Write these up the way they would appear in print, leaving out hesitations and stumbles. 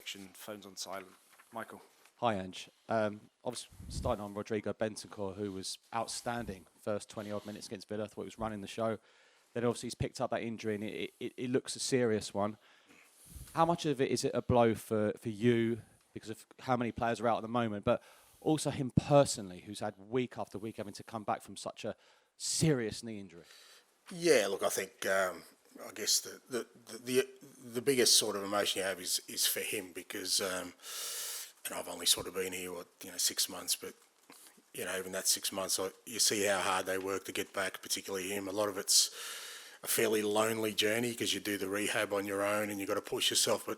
section, phones on silent. Michael. Hi, Ange. Obviously, starting on Rodrigo Bentancur, who was outstanding first 20-odd minutes against Villa. I thought he was running the show. Then obviously he's picked up that injury, and it looks a serious one. How much of it is it a blow for you because of how many players are out at the moment, but also him personally, who's had week after week having to come back from such a serious knee injury? Yeah, look, I think I guess the biggest sort of emotion you have is for him because, and I've only sort of been here 6 months, but even that 6 months, you see how hard they work to get back, particularly him. A lot of it's a fairly lonely journey because you do the rehab on your own and you've got to push yourself. But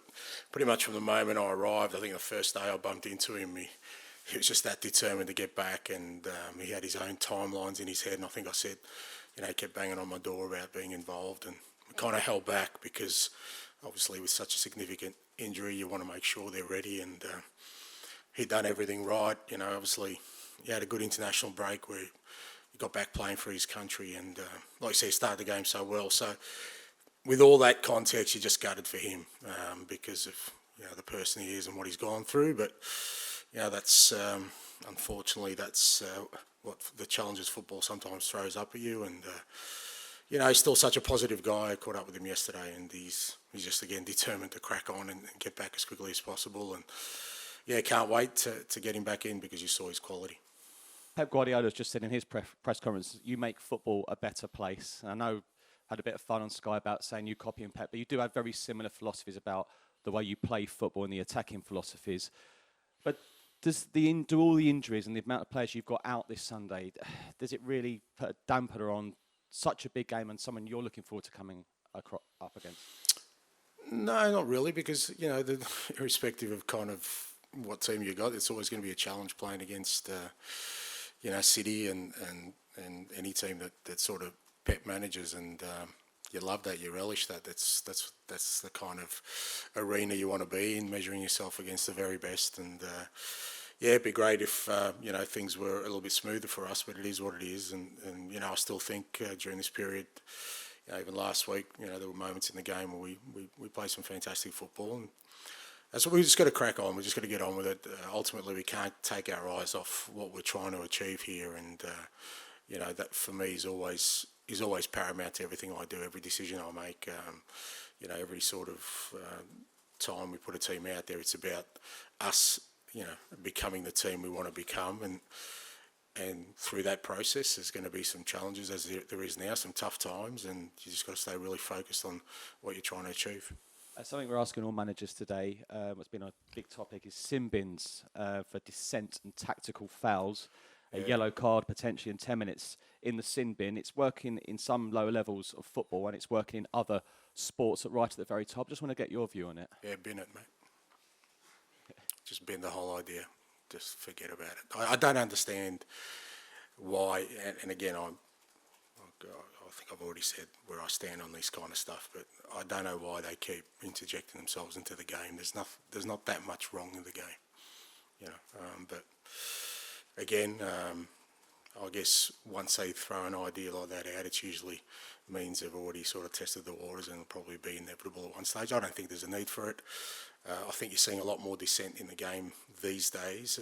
pretty much from the moment I arrived, I think the first day I bumped into him, he was just that determined to get back, and he had his own timelines in his head. And I think I said, he kept banging on my door about being involved, and we kind of held back because obviously with such a significant injury, you want to make sure they're ready. And he'd done everything right. Obviously he had a good international break where he got back playing for his country, and like I say, he started the game so well. So with all that context, you just gutted for him because of the person he is and what he's gone through. But that's unfortunately that's what the challenges football sometimes throws up at you. And he's still such a positive guy. I caught up with him yesterday, and he's just again determined to crack on and get back as quickly as possible. And can't wait to get him back in because you saw his quality. Pep Guardiola's just said in his press conference, you make football a better place. And I know had a bit of fun on Sky about saying you copy and Pep, but you do have very similar philosophies about the way you play football and the attacking philosophies. But do all the injuries and the amount of players you've got out this Sunday, does it really put a dampener on such a big game and someone you're looking forward to coming up against? No, not really, because irrespective of kind of what team you got, it's always going to be a challenge playing against City and any team that sort of Pep manages, and you love that, you relish that. That's the kind of arena you want to be in, measuring yourself against the very best. And it'd be great if things were a little bit smoother for us, but it is what it is. And I still think during this period, even last week, there were moments in the game where we played some fantastic football, and that's what we just got to crack on. We just got to get on with it. Ultimately, we can't take our eyes off what we're trying to achieve here, and that for me is always paramount to everything I do, every decision I make. Every sort of time we put a team out there, it's about us, becoming the team we want to become, and through that process, there's going to be some challenges, as there is now, some tough times, and you just got to stay really focused on what you're trying to achieve. Something we're asking all managers today, what's been a big topic, is sin bins for dissent and tactical fouls. A yellow card potentially in 10 minutes in the sin bin. It's working in some lower levels of football, and it's working in other sports right at the very top. Just want to get your view on it. Yeah, bin it, mate. Just bin the whole idea. Just forget about it. I don't understand why, and again, I think I've already said where I stand on this kind of stuff, but I don't know why they keep interjecting themselves into the game. There's not that much wrong in the game, but again, I guess once they throw an idea like that out, it usually means they've already sort of tested the waters, and it'll probably be inevitable at one stage. I don't think there's a need for it. I think you're seeing a lot more dissent in the game these days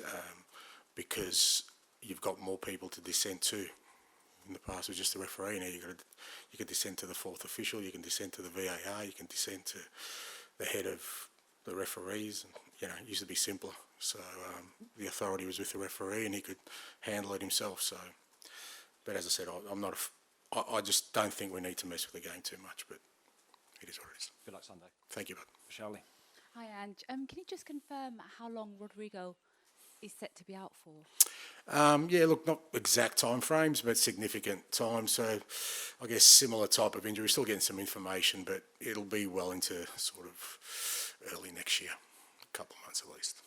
because you've got more people to dissent to. In the past, it was just the referee. Now you can dissent to the fourth official, you can dissent to the VAR, you can dissent to the head of the referees. It used to be simpler. So the authority was with the referee, and he could handle it himself. So, but as I said, I just don't think we need to mess with the game too much. But it is what it is. Good luck Sunday. Thank you, bud. Charlie. Hi, Ange. Can you just confirm how long Rodrigo is set to be out for? Look, not exact time frames, but significant time. So I guess similar type of injury. We're still getting some information, but it'll be well into sort of early next year, a couple of months at least.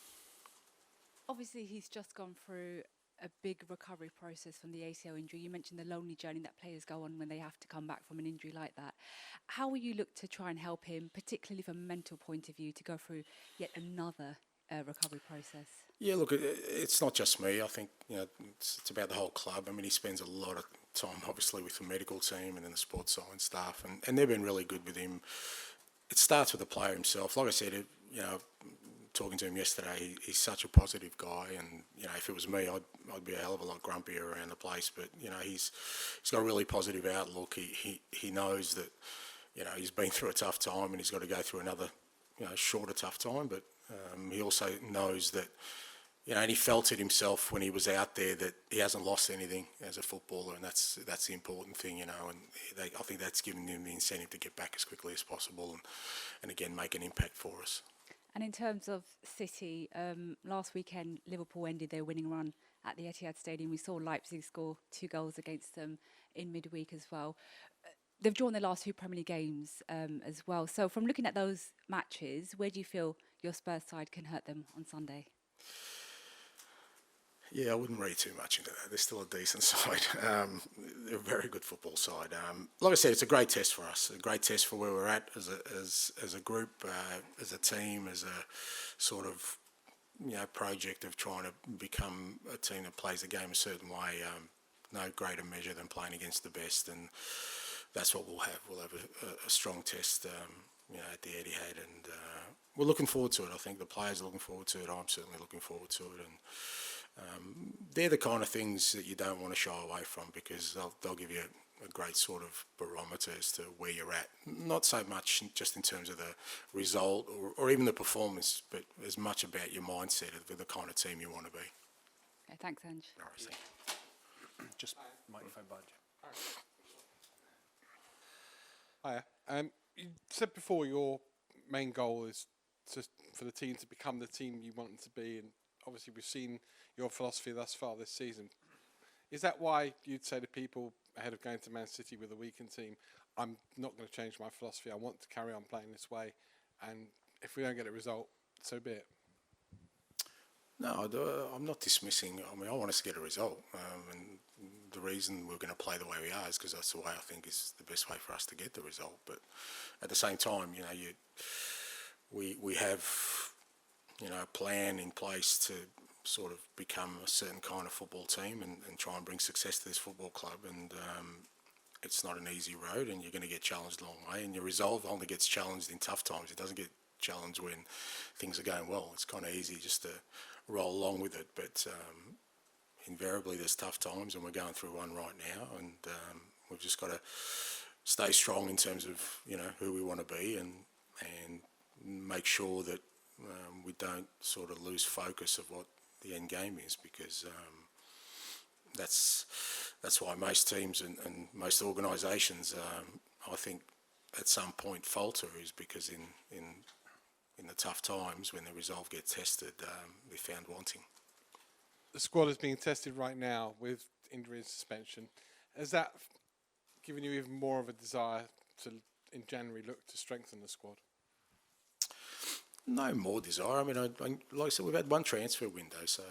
Obviously, he's just gone through a big recovery process from the ACL injury. You mentioned the lonely journey that players go on when they have to come back from an injury like that. How will you look to try and help him, particularly from a mental point of view, to go through yet another recovery process? Yeah, look, it's not just me. I think it's about the whole club. I mean, he spends a lot of time, obviously, with the medical team and then the sports science staff, and they've been really good with him. It starts with the player himself. Like I said, talking to him yesterday, he's such a positive guy, and if it was me, I'd be a hell of a lot grumpier around the place. But he's got a really positive outlook. He knows that he's been through a tough time, and he's got to go through another shorter tough time. But he also knows that and he felt it himself when he was out there that he hasn't lost anything as a footballer, and that's the important thing, And I think that's given him the incentive to get back as quickly as possible, and again make an impact for us. And in terms of City, last weekend Liverpool ended their winning run at the Etihad Stadium. We saw Leipzig score 2 goals against them in midweek as well. They've drawn their last 2 Premier League games as well. So from looking at those matches, where do you feel your Spurs side can hurt them on Sunday? Yeah, I wouldn't read too much into that. They're still a decent side. They're a very good football side. Like I said, it's a great test for us. A great test for where we're at as a group, as a team, as a sort of project of trying to become a team that plays the game a certain way. No greater measure than playing against the best, and that's what we'll have. We'll have a strong test, at the Etihad, and we're looking forward to it. I think the players are looking forward to it. I'm certainly looking forward to it, and they're the kind of things that you don't want to shy away from, because they'll give you a great sort of barometer as to where you're at. Not so much just in terms of the result or even the performance, but as much about your mindset of the kind of team you want to be. Okay, thanks, Ange. No worries. Just microphone behind you. Hiya. You said before your main goal is for the team to become the team you want them to be, and obviously we've seen your philosophy thus far this season. Is that why you'd say to people ahead of going to Man City with a weakened team, I'm not going to change my philosophy, I want to carry on playing this way, and if we don't get a result, so be it? No, I'm not dismissing. I mean, I want us to get a result, and the reason we're going to play the way we are is because that's the way I think is the best way for us to get the result. But at the same time, we have a plan in place to sort of become a certain kind of football team and try and bring success to this football club. And it's not an easy road, and you're going to get challenged a long way. And your resolve only gets challenged in tough times. It doesn't get challenged when things are going well. It's kind of easy just to roll along with it. But invariably there's tough times, and we're going through one right now. And we've just got to stay strong in terms of who we want to be, and make sure that we don't sort of lose focus of what the end game is, because that's why most teams and most organisations, I think, at some point falter, is because in the tough times when the resolve gets tested, they're found wanting. The squad is being tested right now with injury and suspension. Has that given you even more of a desire to, in January, look to strengthen the squad? No more desire. I mean, like I said, we've had one transfer window, so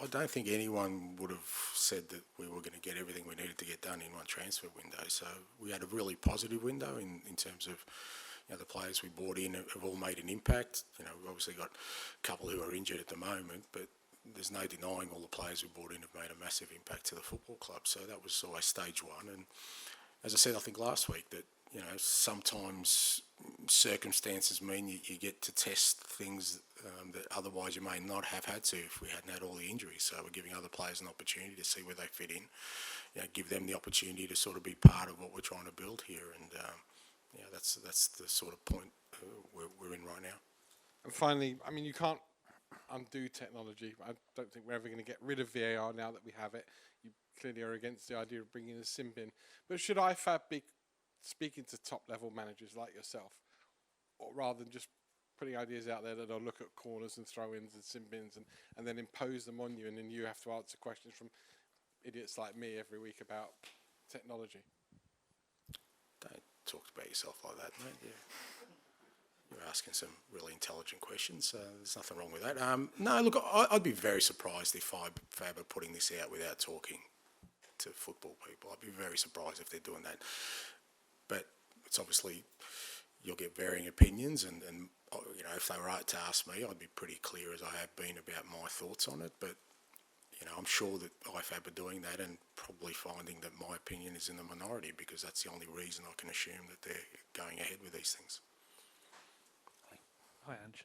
I don't think anyone would have said that we were going to get everything we needed to get done in one transfer window. So we had a really positive window in terms of the players we brought in have all made an impact. We've obviously got a couple who are injured at the moment, but there's no denying all the players we brought in have made a massive impact to the football club. So that was always stage one. And as I said, I think last week, that sometimes circumstances mean you get to test things that otherwise you may not have had to if we hadn't had all the injuries. So we're giving other players an opportunity to see where they fit in, give them the opportunity to sort of be part of what we're trying to build here. And that's the sort of point we're in right now. And finally, I mean, you can't undo technology. I don't think we're ever going to get rid of VAR now that we have it. You clearly are against the idea of bringing a sim bin. But should IFAB be speaking to top-level managers like yourself, or rather than just putting ideas out there that they'll look at corners and throw-ins and sim bins and then impose them on you, and then you have to answer questions from idiots like me every week about technology? Don't talk about yourself like that, mate. You're asking some really intelligent questions. There's nothing wrong with that. No, look, I'd be very surprised if IFAB are putting this out without talking to football people. I'd be very surprised if they're doing that. But it's obviously, you'll get varying opinions, and if they were to ask me, I'd be pretty clear as I have been about my thoughts on it. But I'm sure that IFAB are doing that, and probably finding that my opinion is in the minority, because that's the only reason I can assume that they're going ahead with these things. Hi, Ange.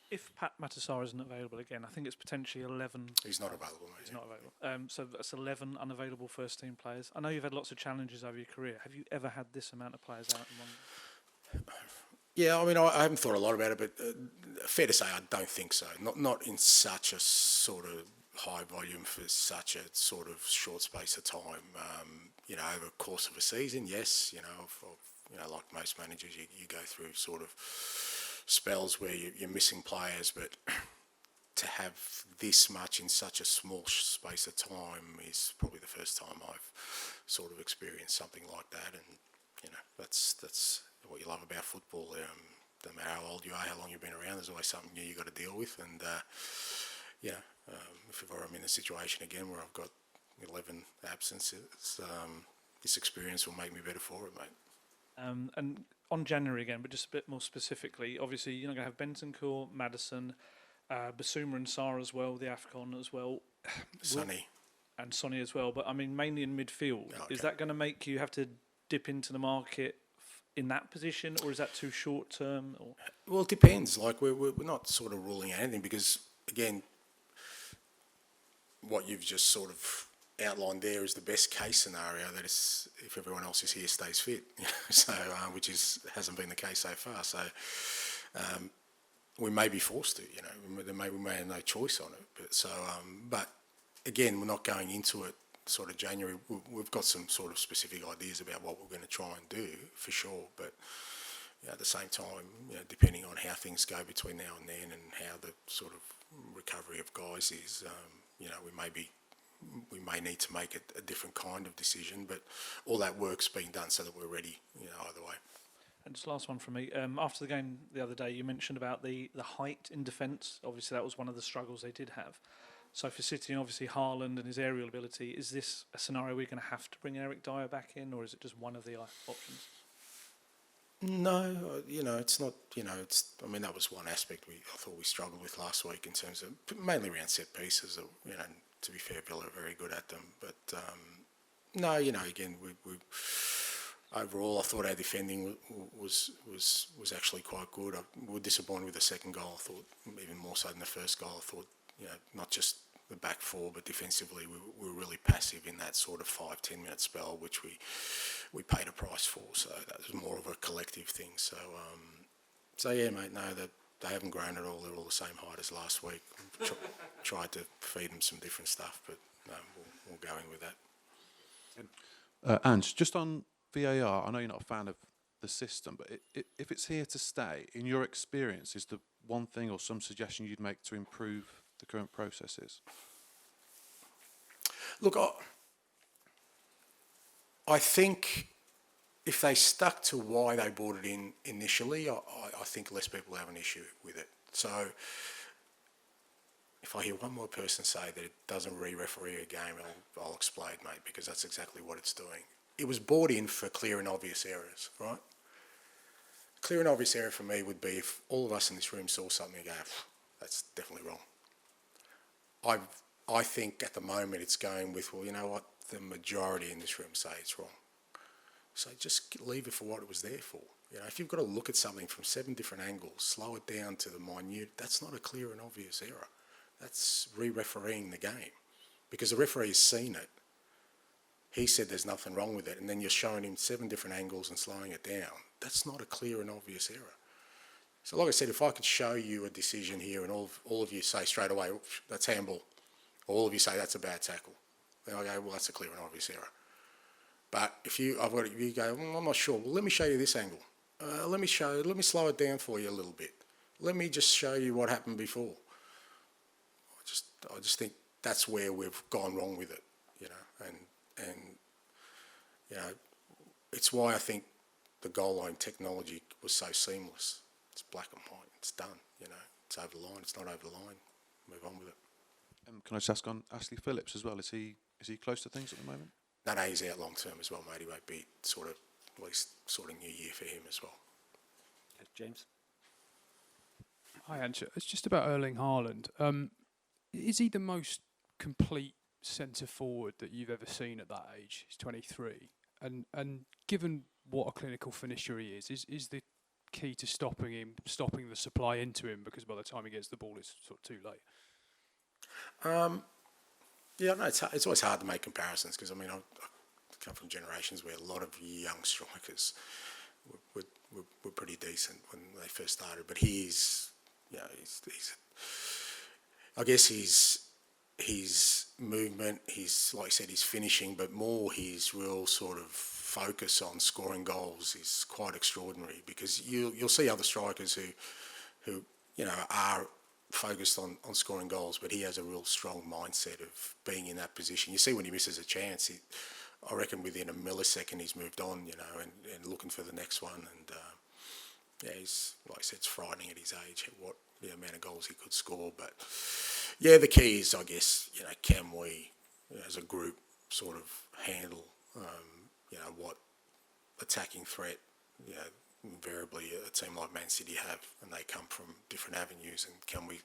If Pat Matasar isn't available again, I think it's potentially 11. He's not available, mate. He's not available. So that's 11 unavailable first-team players. I know you've had lots of challenges over your career. Have you ever had this amount of players out in one? Yeah, I mean, I haven't thought a lot about it, but fair to say, I don't think so. Not in such a sort of high volume for such a sort of short space of time. Over the course of a season, yes. Like most managers, you go through sort of spells where you're missing players, but to have this much in such a small space of time is probably the first time I've sort of experienced something like that. And that's what you love about football. No matter how old you are, how long you've been around, there's always something new you got to deal with. And if ever I'm in a situation again where I've got 11 absences, this experience will make me better for it, mate. And on January again, but just a bit more specifically, obviously you're not going to have Bentancur, Maddison, Basuma and Sarr as well, the AFCON as well. Sonny. And Sonny as well, but I mean mainly in midfield. Okay. Is that going to make you have to dip into the market in that position, or is that too short term? Or? Well, it depends. Like we're not sort of ruling out anything because, again, what you've just sort of outlined there is the best case scenario. That is, if everyone else is here, stays fit. So, which hasn't been the case so far. So, we may be forced to. We may have no choice on it. But again, we're not going into it. Sort of January, we've got some sort of specific ideas about what we're going to try and do for sure. But at the same time, depending on how things go between now and then, and how the sort of recovery of guys is, we may need to make a different kind of decision. But all that work's being done so that we're ready, either way. And just last one from me. After the game the other day, you mentioned about the height in defence. Obviously, that was one of the struggles they did have. So for City and obviously Haaland and his aerial ability, is this a scenario we're going to have to bring Eric Dyer back in, or is it just one of the options? No, it's not. I mean, that was one aspect I thought we struggled with last week in terms of mainly around set pieces. To be fair, Villa are very good at them. But no, again, we overall, I thought our defending was actually quite good. We were disappointed with the second goal. I thought even more so than the first goal. I thought. Not just the back four, but defensively we were really passive in that sort of 5-10 minute spell, which we paid a price for. So that was more of a collective thing. So yeah, mate. No, they haven't grown at all. They're all the same height as last week. Tried to feed them some different stuff, but no, we'll go in with that. Ange, just on VAR, I know you're not a fan of the system, but if it's here to stay, in your experience, is the one thing or some suggestion you'd make to improve the current processes? Look, I think if they stuck to why they brought it in initially, I think less people have an issue with it. So if I hear one more person say that it doesn't re-referee a game, I'll explode, mate, because that's exactly what it's doing. It was brought in for clear and obvious errors, right? Clear and obvious error for me would be if all of us in this room saw something and go, that's definitely wrong. I think at the moment it's going with, well, you know what, the majority in this room say it's wrong. So just leave it for what it was there for. If you've got to look at something from 7 different angles, slow it down to the minute, that's not a clear and obvious error. That's re-refereeing the game. Because the referee has seen it. He said there's nothing wrong with it, and then you're showing him 7 different angles and slowing it down. That's not a clear and obvious error. So like I said, if I could show you a decision here and all of you say straight away, that's handball, all of you say that's a bad tackle, then I go, well, that's a clear and obvious error. But if you go, well, I'm not sure, well, let me show you this angle. Let me slow it down for you a little bit. Let me just show you what happened before. I just think that's where we've gone wrong with it, and it's why I think the goal line technology was so seamless. It's black and white. It's done. It's over the line. It's not over the line. Move on with it. Can I just ask on Ashley Phillips as well? Is he close to things at the moment? No, he's out long term as well, mate. He won't be at least new year for him as well. James? Hi, Ange. It's just about Erling Haaland. Is he the most complete centre forward that you've ever seen at that age? He's 23, and given what a clinical finisher he is the key to stopping the supply into him? Because by the time he gets the ball, it's sort of too late. Yeah, no, it's always hard to make comparisons because I come from generations where a lot of young strikers were pretty decent when they first started. But he's I guess his movement, like I said, his finishing, but more his real sort of focus on scoring goals is quite extraordinary because you'll see other strikers who are focused on scoring goals, but he has a real strong mindset of being in that position. You see when he misses a chance, I reckon within a millisecond he's moved on, and looking for the next one. And he's, like I said, it's frightening at his age what the amount of goals he could score. But yeah, the key is, I guess, can we, as a group, sort of handle, what attacking threat, invariably a team like Man City have, and they come from different avenues, and can we,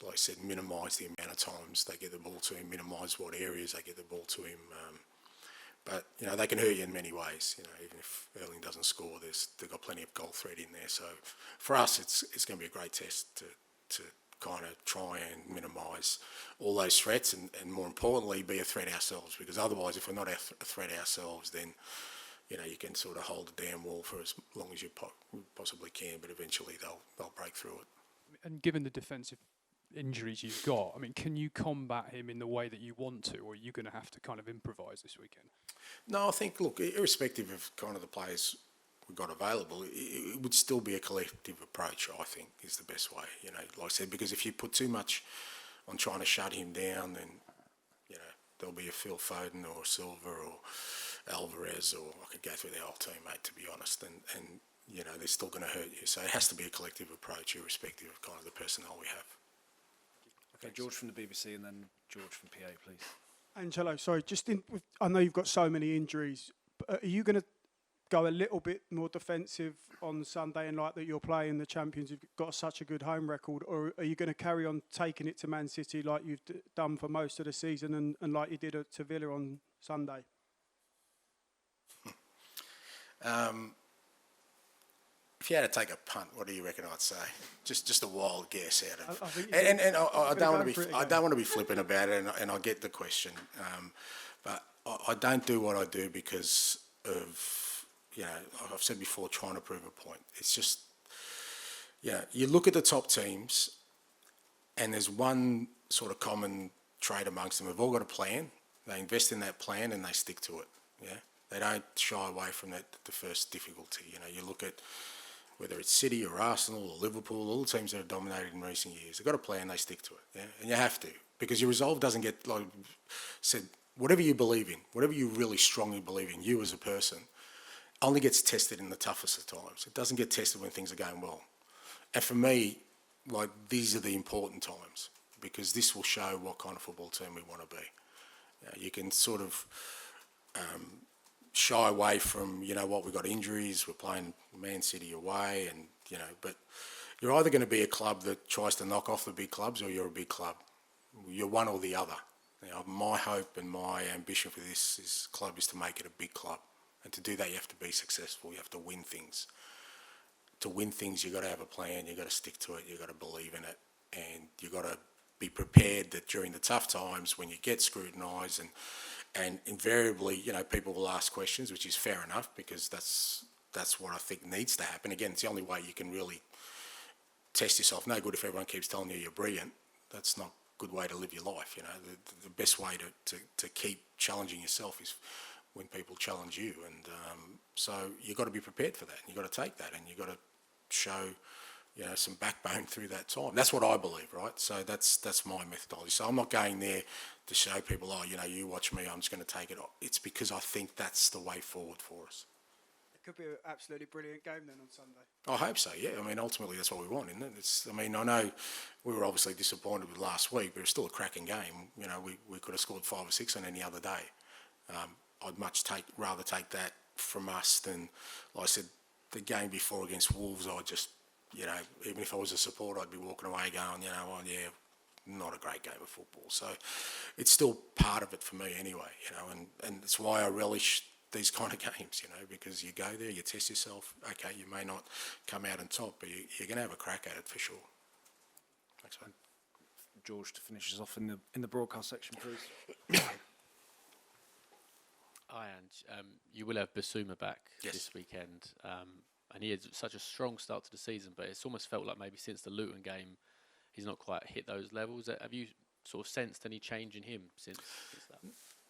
like I said, minimise the amount of times they get the ball to him, minimise what areas they get the ball to him. But they can hurt you in many ways. Even if Erling doesn't score, they've got plenty of goal threat in there. So for us, it's going to be a great test to kind of try and minimise all those threats, and more importantly, be a threat ourselves. Because otherwise, if we're not a threat ourselves, then you can sort of hold the damn wall for as long as you possibly can, but eventually they'll break through it. And given the defensive injuries you've got, can you combat him in the way that you want to, or are you going to have to kind of improvise this weekend? No, I think, look, irrespective of kind of the players we've got available, it would still be a collective approach, I think, is the best way, like I said, because if you put too much on trying to shut him down, then, there'll be a Phil Foden or Silva or Alvarez, or I could go through the whole team, mate, to be honest, and they're still going to hurt you. So it has to be a collective approach, irrespective of kind of the personnel we have. Okay, George from the BBC, and then George from PA, please. Angelo, sorry, I know you've got so many injuries, but are you going to go a little bit more defensive on Sunday, and like that you're playing the champions, you've got such a good home record, or are you going to carry on taking it to Man City like you've done for most of the season and like you did to Villa on Sunday? If you had to take a punt, what do you reckon I'd say? Just a wild guess out of. I don't want to be flippant about it, and I get the question, but I don't do what I do because of I've said before, trying to prove a point. It's just you look at the top teams, and there's one sort of common trait amongst them. They've all got a plan. They invest in that plan and they stick to it. Yeah. They don't shy away from the first difficulty. You look at whether it's City or Arsenal or Liverpool, all the teams that have dominated in recent years, they've got a plan, they stick to it. Yeah? And you have to, because your resolve doesn't get, like said, whatever you believe in, whatever you really strongly believe in, you as a person, only gets tested in the toughest of times. It doesn't get tested when things are going well. And for me, like, these are the important times, because this will show what kind of football team we want to be. You can sort of shy away from, what, we've got injuries, we're playing Man City away, and, but you're either going to be a club that tries to knock off the big clubs, or you're a big club. You're one or the other. My hope and my ambition for this club is to make it a big club. And to do that, you have to be successful. You have to win things. To win things, you've got to have a plan. You've got to stick to it. You've got to believe in it. And you've got to be prepared that during the tough times, when you get scrutinised, and invariably, people will ask questions, which is fair enough, because that's what I think needs to happen. Again, it's the only way you can really test yourself. No good if everyone keeps telling you you're brilliant. That's not a good way to live your life. The best way to keep challenging yourself is when people challenge you, and so you've got to be prepared for that, and you've got to take that, and you've got to show some backbone through that time. That's what I believe, right? So that's my methodology. So I'm not going there to show people, you watch me, I'm just going to take it. It's because I think that's the way forward for us. It could be an absolutely brilliant game then on Sunday. I hope so, yeah. Ultimately that's what we want, isn't it? I know we were obviously disappointed with last week, but it was still a cracking game. We could have scored 5 or 6 on any other day. I'd much rather take that from us than, like I said, the game before against Wolves. I just, even if I was a supporter, I'd be walking away going, not a great game of football. So it's still part of it for me anyway, and it's why I relish these kind of games, you know, because you go there, you test yourself. Okay, you may not come out on top, but you're going to have a crack at it for sure. Thanks, mate. George, to finish us off in the broadcast section, please. Hi, Ange. You will have Basuma back Yes. this weekend, and he had such a strong start to the season, but it's almost felt like maybe since the Luton game, he's not quite hit those levels. Have you sort of sensed any change in him since that?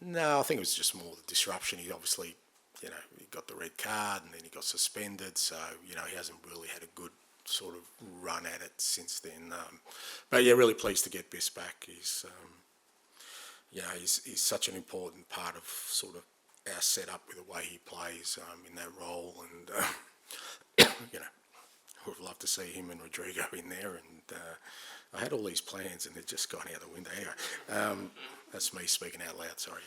No, I think it was just more the disruption. He obviously, you know, he got the red card and then he got suspended, so, you know, he hasn't really had a good sort of run at it since then. But yeah, really pleased to get Biss back. He's, you know, he's such an important part of sort of our setup with the way he plays in that role, and you know, I would love to see him and Rudiger in there. And I had all these plans, and they've just gone out the window. Anyway, that's me speaking out loud. Sorry.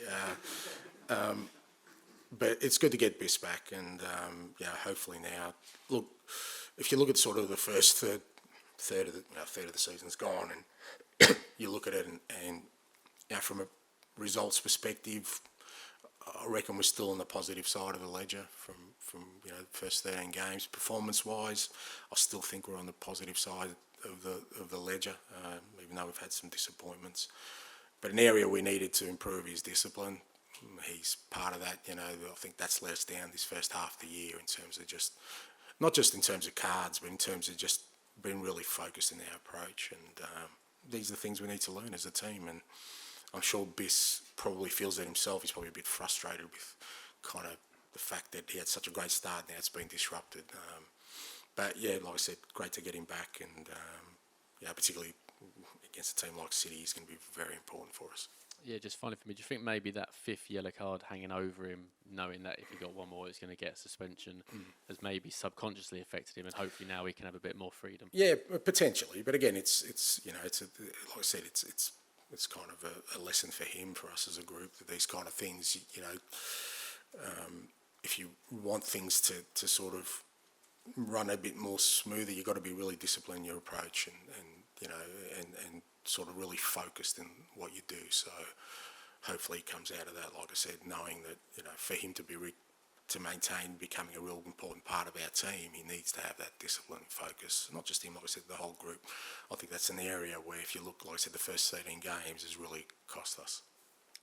But it's good to get Biss back, and yeah, hopefully now. Look, if you look at sort of the first third of the season's gone, and you look at it, and you know, from a results perspective, I reckon we're still on the positive side of the ledger from you know, the first 13 games. Performance-wise, I still think we're on the positive side of the ledger, even though we've had some disappointments. But an area we needed to improve is discipline. He's part of that. You know, I think that's let us down this first half of the year in terms of just, not just in terms of cards, but in terms of just being really focused in our approach. And these are the things we need to learn as a team. And I'm sure Biss probably feels that himself. He's probably a bit frustrated with kind of the fact that he had such a great start, now it's been disrupted. But yeah, like I said, great to get him back, and yeah, particularly against a team like City, he's going to be very important for us. Yeah, just finally for me, do you think maybe that fifth yellow card hanging over him, knowing that if he got one more, he's going to get suspension, has maybe subconsciously affected him, and hopefully now he can have a bit more freedom? Yeah, potentially. But again, it's you know, it's like I said, it's kind of a lesson for him, for us as a group, that these kind of things, you know, if you want things to sort of run a bit more smoother, you've got to be really disciplined in your approach, and you know, and sort of really focused in what you do. So hopefully he comes out of that, like I said, knowing that, you know, for him to be to maintain becoming a real important part of our team, he needs to have that discipline and focus. Not just him, like I said, the whole group. I think that's an area where, if you look, like I said, the first 13 games has really cost us.